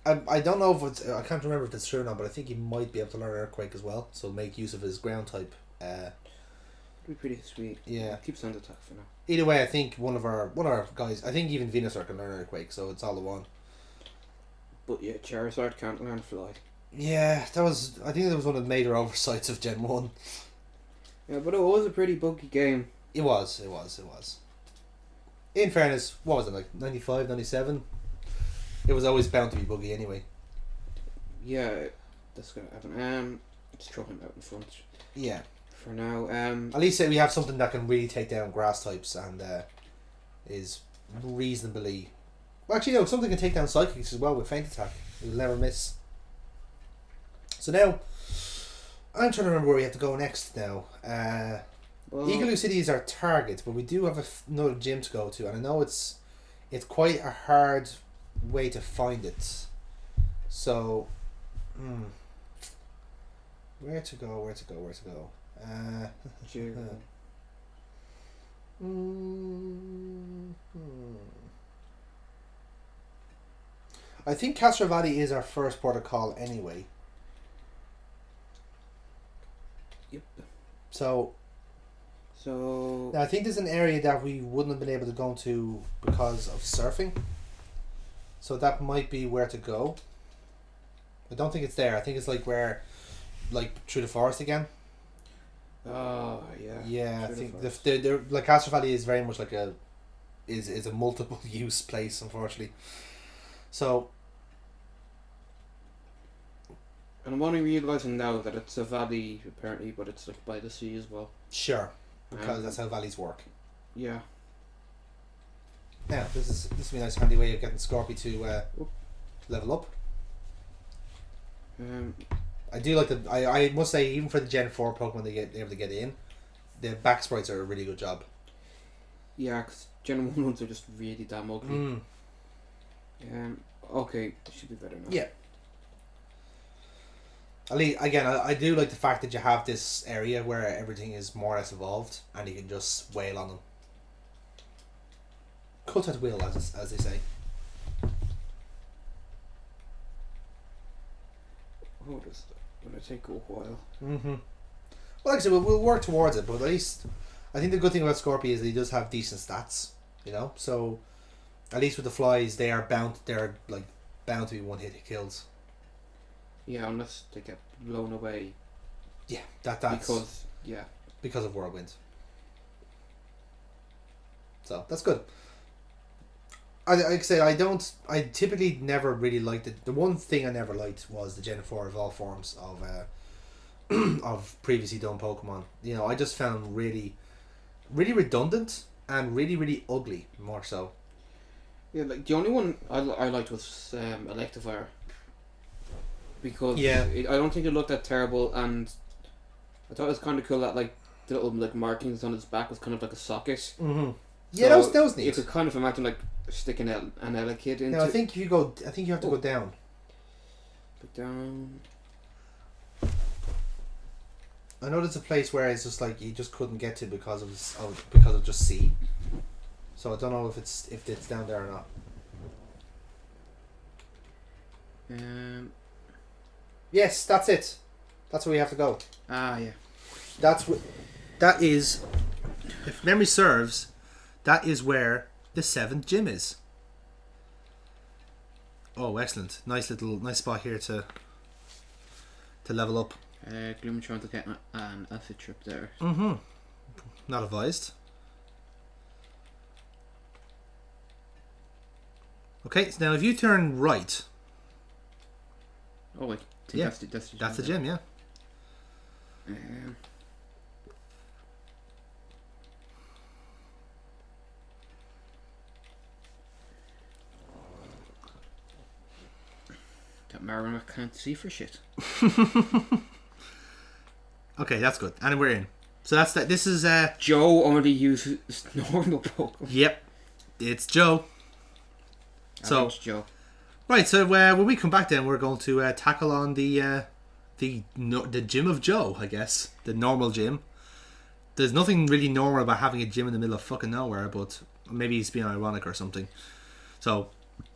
I don't know if it's... I can't remember if it's true or not, but I think he might be able to learn Earthquake as well. So make use of his ground type. It'd be pretty sweet. Yeah. Keep Sand Attack for now. Either way, I think one of our guys... I think even Venusaur can learn Earthquake, so it's all the one. But yeah, Charizard can't learn Fly. Yeah, that was... I think that was one of the major oversights of Gen 1. Yeah, but it was a pretty buggy game. It was. In fairness, what was it, like 95, 97? It was always bound to be buggy anyway. Yeah, that's gonna happen. Let's throw him out in front. Yeah. For now. At least we have something that can really take down grass types and is reasonably... Well, actually, no, something can take down psychics as well with Feint Attack. It will never miss. So now, I'm trying to remember where we have to go next now. Well, Eagaloo City is our target, but we do have another gym to go to, and I know it's quite a hard way to find it. So, where to go? I think Castro Valley is our first port of call anyway. Yep. So now I think there's an area that we wouldn't have been able to go to because of surfing. So that might be where to go. I don't think it's there. I think it's like where, like through the forest again. Oh yeah. Yeah, I think the like Castro Valley is very much like a multiple use place, unfortunately. So. And I'm only realising now that it's a valley apparently, but it's like by the sea as well. Sure, because that's how valleys work. Yeah. Now this will be a nice handy way of getting Scorpy to level up. I do like I must say, even for the Gen 4 Pokemon they're able to get in, the back sprites are a really good job. Yeah, because Gen 1 ones are just really damn ugly. Okay, should be better now. Yeah. At least, again, I do like the fact that you have this area where everything is more or less evolved and you can just wail on them. Cut at will, as they say. Oh, this is going to take a while. Well, like I said, we'll work towards it, but at least I think the good thing about Scorpio is that he does have decent stats, you know. So at least with the flies, they're bound to be one hit kills. Yeah, unless they get blown away. Yeah, that's because of Whirlwind. So that's good. Like I say, I typically never really liked it. The one thing I never liked was the Gen 4 of all forms of of previously done Pokemon. You know, I just found really, really redundant and really, really ugly, more so. Yeah, like the only one I liked was Electivire. Because I don't think it looked that terrible, and I thought it was kind of cool that like the little like markings on its back was kind of like a socket. Mm-hmm. Yeah, so that was neat. You could kind of imagine like sticking an Elekid into. No, I think you have to go down. Put down. I know there's a place where it's just like you just couldn't get to because of just sea. So I don't know if it's down there or not. Yes, that's it. That's where we have to go. Ah, yeah. That is, if memory serves, that is where the 7th gym is. Oh, excellent! Nice spot here to level up. Gloomtron to get an acid trip there. Not advised. Okay, so now if you turn right. Oh wait. Yeah, that's the gym, yeah. That Mariner can't see for shit. Okay, that's good. And we're in. So that's that. This is Joe only uses normal Pokemon. Yep, it's Joe. Average Joe. Right, so when we come back, then we're going to tackle on the gym of Joe, I guess, the normal gym. There's nothing really normal about having a gym in the middle of fucking nowhere, but maybe he's being ironic or something. So,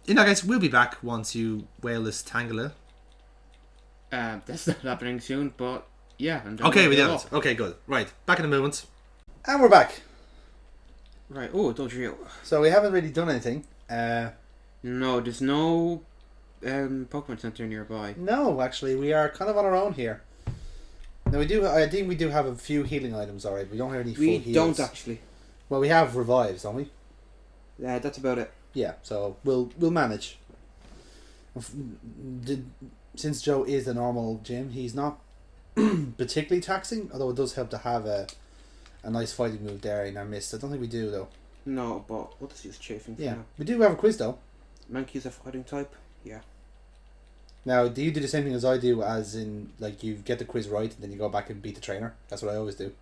in that case, we'll be back once you whale this Tangela. That's not happening soon, but yeah. Okay, we did it. Okay, good. Right, back in a moment. And we're back. Right, oh, Dodrio. So we haven't really done anything. No, there's no Pokemon Center nearby. No, actually, we are kind of on our own here. Now we do. I think we do have a few healing items. All right, we don't have any full heals. We don't actually. Well, we have revives, don't we? Yeah, that's about it. Yeah, so we'll manage. Since Joe is a normal gym, he's not particularly taxing. Although it does help to have a nice fighting move there in our mist. I don't think we do though. No, but what does he use chafing for? Yeah, now? we do have a quiz though. Mankey's a fighting type. Yeah. Now, do you do the same thing as I do? As in, like, you get the quiz right and then you go back and beat the trainer. That's what I always do.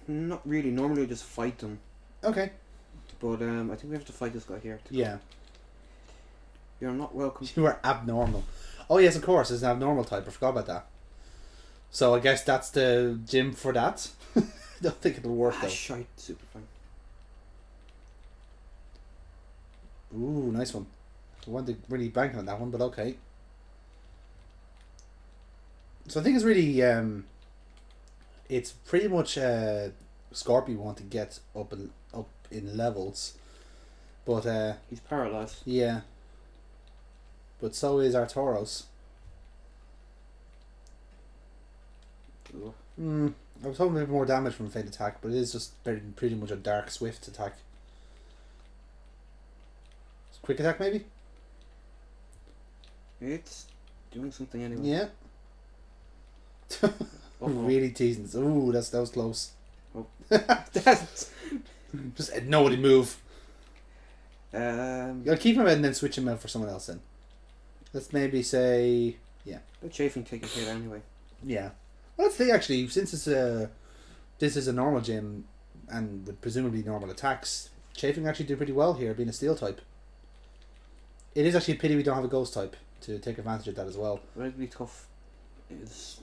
Not really. Normally, I just fight them. Okay. But I think we have to fight this guy here. Yeah. You're not welcome. You are abnormal. Oh yes, of course. It's an abnormal type. I forgot about that. So I guess that's the gym for that. I don't think it'll work though. Shite, super fun. Ooh, nice one. I wanted to really bank on that one, but okay. So I think it's really it's pretty much Scorpio want to get up in levels, but he's paralyzed. Yeah. But so is Artoros. I was hoping a bit more damage from a faint attack, but it is just pretty much a dark swift attack. Quick attack maybe? It's doing something anyway. Yeah. Really teasing us. Ooh, that was close. Oh. That's just a nobody move. You'll keep him out and then switch him out for someone else then. Let's maybe say The chafing take a hit anyway. Yeah. Well, let's think actually, since it's this is a normal gym and with presumably normal attacks, chafing actually do pretty well here, being a steel type. It is actually a pity we don't have a ghost type to take advantage of that as well. Relatively tough is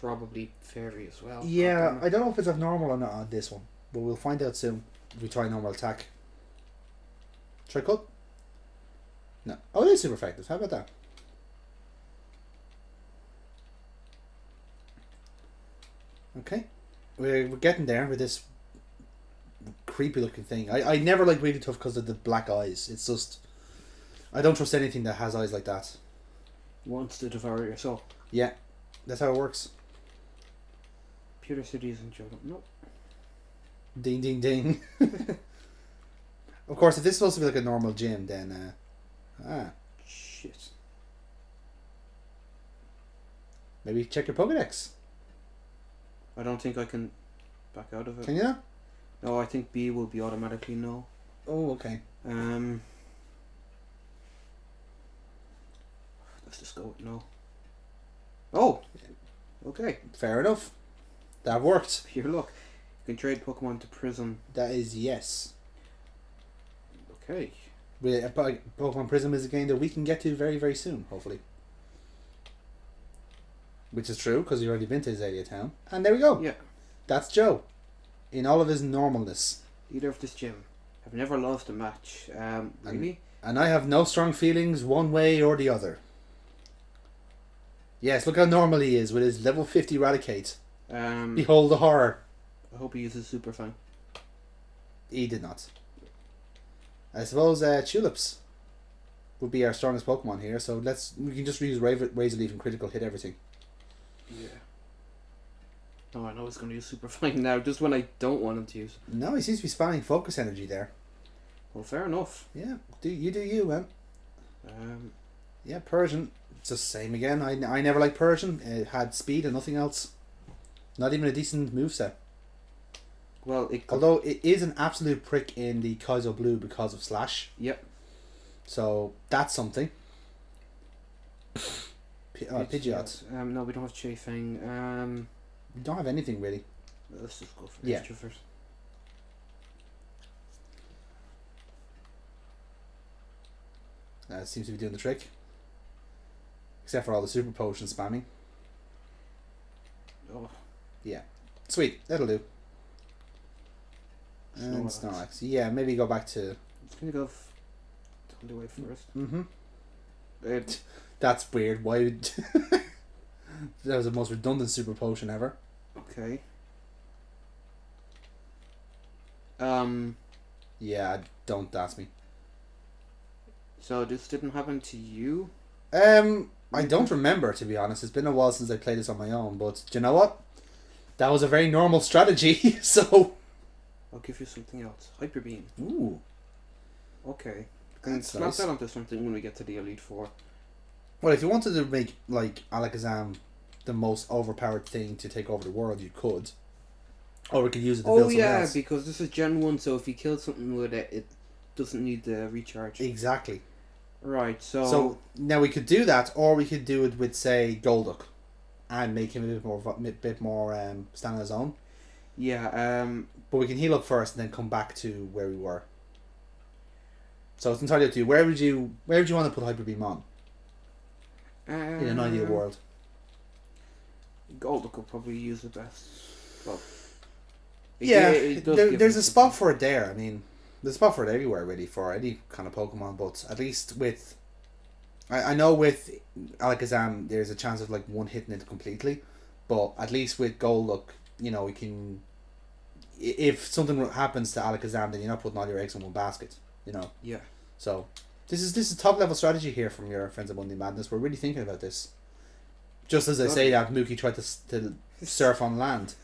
probably fairy as well. Yeah, I don't know if it's abnormal or not on this one, but we'll find out soon if we try normal attack. Try cut? No. Oh, it is super effective. How about that? Okay. We're getting there with this creepy looking thing. I never like really tough because of the black eyes. It's just... I don't trust anything that has eyes like that. Wants to devour your soul. Yeah. That's how it works. Pewter City isn't joking. Nope. Ding ding ding. Of course, if this is supposed to be like a normal gym, then... Shit. Maybe check your Pokedex. I don't think I can back out of it. Can you not? No, I think B will be automatically no. Oh, okay. Let's just go with no. Oh! Okay. Fair enough. That worked. Here, look. You can trade Pokemon to Prism. That is yes. Okay. Pokemon Prism is a game that we can get to very, very soon, hopefully. Which is true, because you've already been to Azalea Town. And there we go. Yeah. That's Joe. In all of his normalness. Leader of this gym. I've never lost a match. Really? And I have no strong feelings one way or the other. Yes, look how normal he is with his level 50 Raticate. Behold the horror. I hope he uses Super Fang. He did not. I suppose Tulips would be our strongest Pokemon here, so we can just use Razor Leaf and Critical Hit everything. Yeah. Oh, I know he's going to use Super Fang now, just when I don't want him to use it. No, he seems to be spamming Focus Energy there. Well, fair enough. Yeah, do you, man. Yeah, Persian. It's the same again. I never liked Persian. It had speed and nothing else. Not even a decent moveset. Well, although it is an absolute prick in the Kaizo Blue because of Slash. Yep. So that's something. Pidgeot. No, we don't have Chafing. We don't have anything really. Let's just go for Extrovert. That seems to be doing the trick. Except for all the super potion spamming. Oh. Yeah. Sweet. That'll do. And Snorlax. Yeah, maybe go back to... It's going to go happened to it first. Mm-hmm. It, That's weird. Why would... That was the most redundant super potion ever. okay. Yeah, don't ask me. So this didn't happen to you? I don't remember, to be honest. It's been a while since I played this on my own, but do you know what? That was a very normal strategy, so... I'll give you something else. Hyper Beam. Ooh. Okay. Can That's slap nice. that onto something when we get to the Elite Four. Well, if you wanted to make, like, Alakazam the most overpowered thing to take over the world, you could. Or we could use it to build something else. Because this is Gen 1, so if you kill something with it, it doesn't need the recharge. Exactly. Right, So, now we could do that, or we could do it with, say, Golduck. And make him a bit more stand on his own. Yeah, But we can heal up first and then come back to where we were. So it's entirely up to you. Where would you want to put Hyper Beam on? In an ideal world. Golduck could probably use it best. Well, there's a spot for it there. I mean, there's a spot for it everywhere, really, for any kind of Pokemon. But at least with... I know with Alakazam, there's a chance of, like, one hitting it completely. But at least with Golduck, you know, we can... If something happens to Alakazam, then you're not putting all your eggs in one basket, you know. Yeah. So, this is top level strategy here from your friends at Monday Madness. We're really thinking about this. Just as I say that, Mookie tried to surf on land.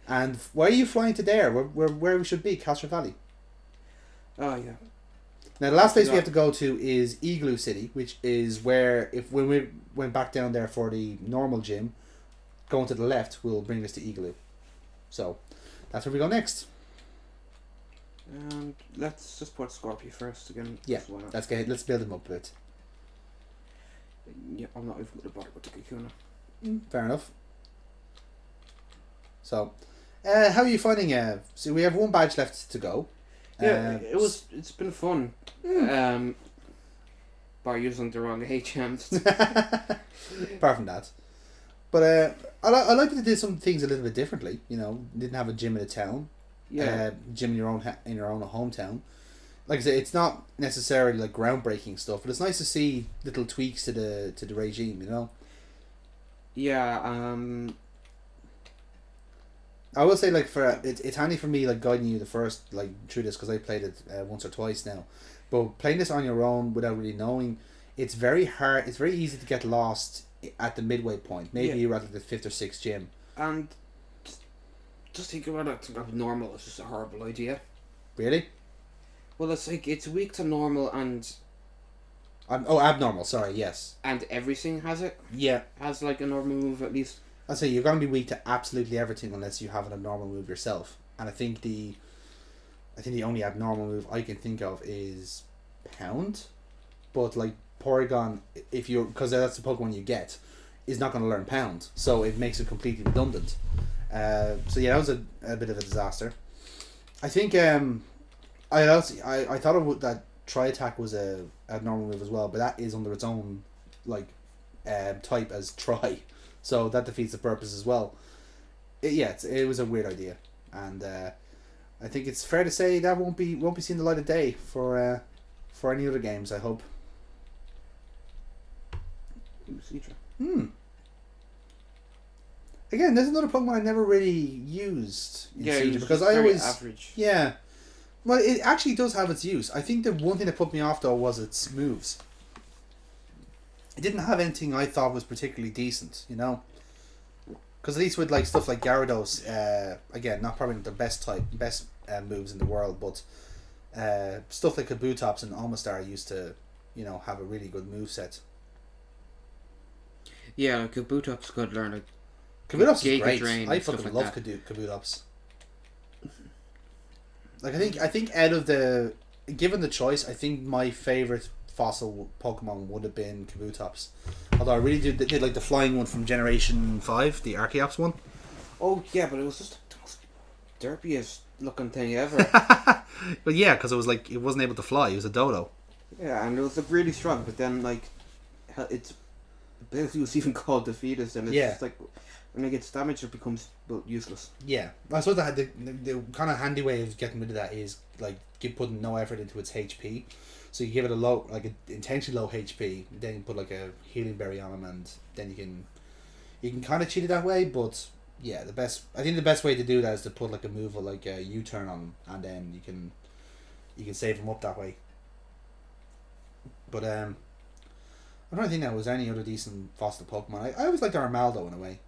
And why are you flying to there? Where we should be, Castro Valley. Oh, yeah. Now, the last place we have to go to is Igloo City, which is where, when we went back down there for the normal gym, going to the left will bring us to Igloo. So, that's where we go next. And let's just put Scorpio first again. Yeah, let's build him up a bit. Yeah, I'm not even going to bother with the Kakuna. Fair enough. So, how are you finding? So we have one badge left to go. Yeah, it's been fun. By using the wrong HMs. Apart from that, but I like that they did some things a little bit differently. You know, didn't have a gym in a town. Yeah. Gym in your own hometown. Like I say, it's not necessarily like groundbreaking stuff, but it's nice to see little tweaks to the regime. You know. Yeah. I will say, like, it's handy for me, like, guiding you the first, like, through this, because I played it once or twice now. But playing this on your own without really knowing, it's very hard. It's very easy to get lost at the midway point. Maybe you're at like, the 5th or 6th gym. And just think about it. Abnormal is just a horrible idea. Really? Well, it's like it's weak to normal and. Abnormal. Sorry. Yes. And everything has it. Yeah. Has like a normal move at least. I'd say you're gonna be weak to absolutely everything unless you have an abnormal move yourself. And I think the only abnormal move I can think of is Pound, but like Porygon, because that's the Pokemon you get, is not going to learn Pound, so it makes it completely redundant. So yeah, that was a bit of a disaster. I think I thought that Tri Attack was a normal move as well, but that is under its own like type as Tri, so that defeats the purpose as well. It was a weird idea, and I think it's fair to say that won't be seeing the light of day for any other games, I hope. Again, there's another Pokemon I never really used in Cedra because I always average. Yeah. Well, it actually does have its use. I think the one thing that put me off though was its moves. It didn't have anything I thought was particularly decent, you know. Because at least with like stuff like Gyarados, again, not probably the best moves in the world, but stuff like Kabutops and Almastar used to, you know, have a really good moveset. Yeah, Kabutops could learn it. Kabutops is great. I fucking love Kabutops. Like I think out of given the choice, I think my favourite fossil Pokemon would have been Kabutops. Although I really did like the flying one from Generation 5, the Archeops one. Oh yeah, but it was just the most derpiest looking thing ever. But yeah, because it wasn't able to fly. It was a dodo. Yeah, and it was like really strong, but then like its ability was even called Defeatist, and it's just like when it gets damaged, it becomes useless. Yeah, I suppose the kind of handy way of getting rid of that is like putting no effort into its HP. So you give it a low, like an intentionally low HP, then you put like a healing berry on them, and then you can kind of cheat it that way. But yeah, I think the best way to do that is to put like a move or like a U-turn on them, and then you can save them up that way. But I'm trying to think now, was there any other decent fossil Pokemon? I always liked Armaldo in a way.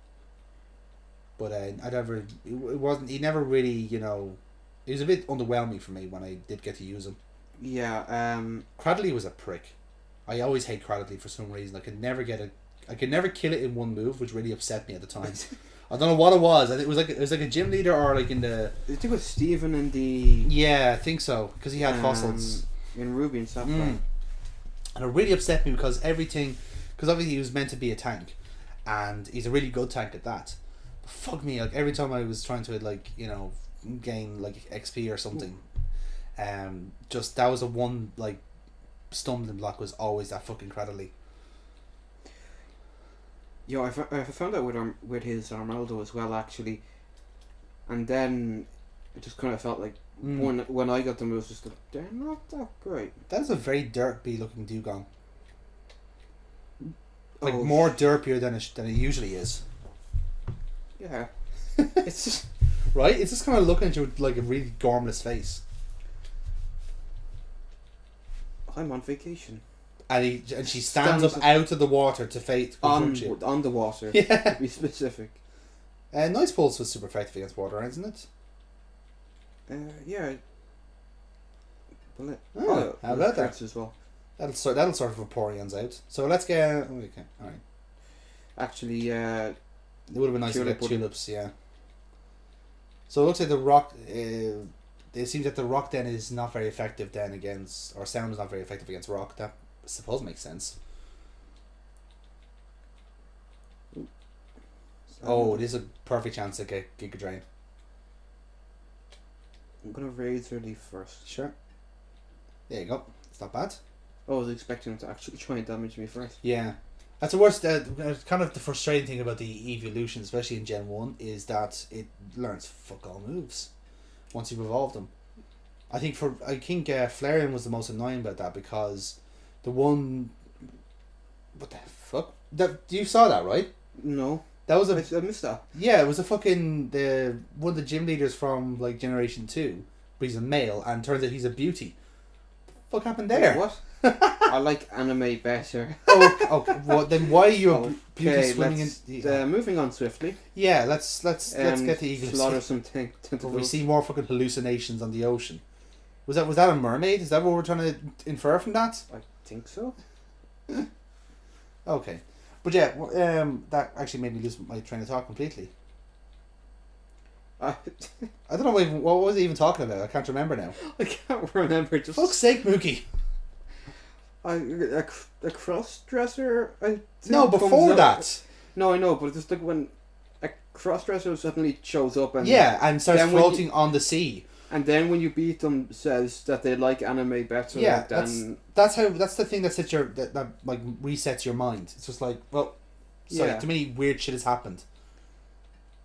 But it wasn't. He never really, He was a bit underwhelming for me when I did get to use him. Yeah. Cradley was a prick. I always hate Cradley for some reason. I could never kill it in one move, which really upset me at the time. I don't know what it was. It was like a gym leader or like in the. I think it was Steven in the. Yeah, I think so because he had fossils in Ruby and Sapphire. And it really upset me because obviously he was meant to be a tank, and he's a really good tank at that. But fuck me, like every time I was trying to gain like XP or something, just that was a one like stumbling block was always that fucking Cradley. Yeah, I found out with his Armaldo as well actually, and then it just kind of felt like when I got the moves, just like they're not that great. That is a very derpy looking Dugong. Like more derpier than it usually is. Yeah, it's just right. It's just kind of looking at you with like a really gormless face. I'm on vacation. And she stands up out of the water to on the water. Yeah, to be specific. Nice Pulse was super effective against water, isn't it? Yeah. Well, how about that as well? That'll sort of Vaporeon's out. So let's get. Okay, all right. Actually, it would have been nice to get tulips. Yeah. So it looks like the rock. It seems that the rock then is not very effective then against, or sound is not very effective against rock. That I suppose makes sense. Oh, this is a perfect chance to get Giga Drain. I'm gonna Razor Leaf first. Sure. There you go. It's not bad. I was expecting him to actually try and damage me first. Yeah. That's the worst. Kind of the frustrating thing about the evolution, especially in Gen 1, is that it learns fuck all moves once you've evolved them. I think Flareon was the most annoying about that because the one. What the fuck? You saw that, right? No. That was I missed that. Yeah, it was one of the gym leaders from like Generation 2, but he's a male, and turns out he's a beauty. What the fuck happened there? What? I like anime better. Okay. Well, then why are you beauty swimming in? Moving on swiftly. Yeah, let's get the eagle. Slaughter some tentacles. We see more fucking hallucinations on the ocean. Was that a mermaid? Is that what we're trying to infer from that? I think so. Okay. But yeah, that actually made me lose my train of thought completely. I don't know what was I even talking about. I can't remember now. I can't remember. Just fuck's sake, Mookie. A cross-dresser. No, before that. No, I know, but it's just like when a cross-dresser suddenly shows up and and starts floating on the sea. And then when you beat them, says that they like anime better. Yeah, than that's the thing that sets that like resets your mind. It's just like, well, sorry, too many weird shit has happened.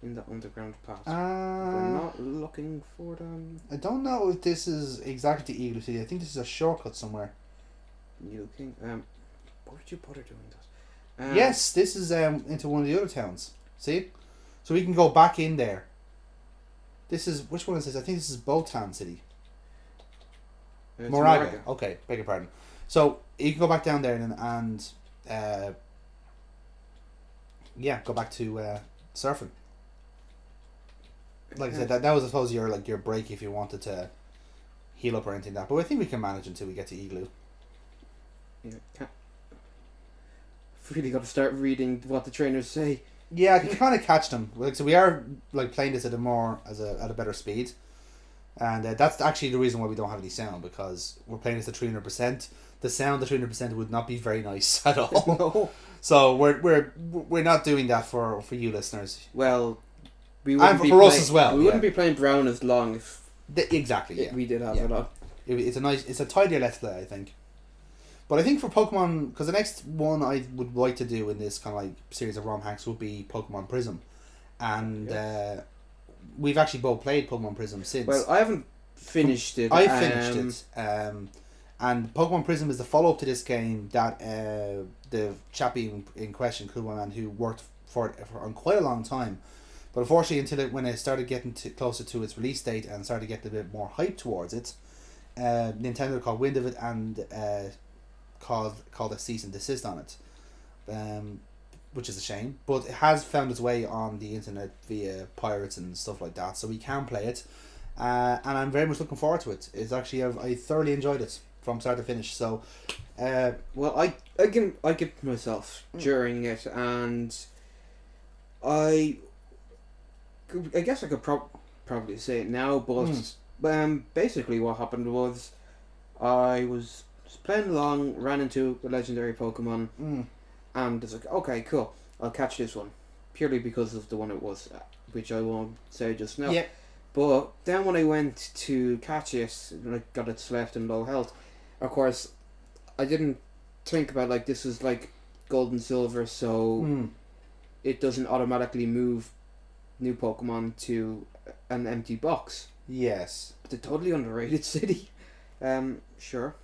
In the underground path. We're not looking for them. I don't know if this is exactly the Eagle City. I think this is a shortcut somewhere. New King. Why would you bother doing that? Yes, this is into one of the other towns. See, so we can go back in there. This is which one is this? I think this is Botan City. Moraga. Okay, beg your pardon. So you can go back down there and go back to surfing. Like I said, that was I suppose your break if you wanted to heal up or anything like that. But I think we can manage until we get to Igloo. Yeah, I've really got to start reading what the trainers say. Yeah, I can kind of catch them. Like, so we are like playing this at a better speed, and that's actually the reason why we don't have any sound, because we're playing this at 300%. The sound at 300% would not be very nice at all. No. So we're not doing that for you listeners. Well, we wouldn't and for us as well. We wouldn't be playing Brown as long if exactly. Yeah, we did have it on. It's a tidier let's play, I think. But I think for Pokemon, because the next one I would like to do in this kind of like series of ROM hacks would be Pokemon Prism, and we've actually both played Pokemon Prism since. Well, I haven't finished it. I finished it. And Pokemon Prism is the follow up to this game that the chappie in question, Kuhlman, who worked for it for quite a long time. But unfortunately, when it started getting closer to its release date and started getting a bit more hype towards it, Nintendo caught wind of it and called a cease and desist on it, which is a shame. But it has found its way on the internet via pirates and stuff like that, so we can play it, and I'm very much looking forward to it. It's actually I thoroughly enjoyed it from start to finish. So, well, I give myself during it, and I guess I could probably say it now, but basically what happened was I was playing along, ran into the legendary Pokemon, and it's like, okay, cool, I'll catch this one, purely because of the one it was, which I won't say just now. Yeah. But then when I went to catch it, and I got it left in low health, of course, I didn't think about, like, this is like Gold and Silver, so it doesn't automatically move new Pokemon to an empty box. Yes. It's a totally underrated city. Sure.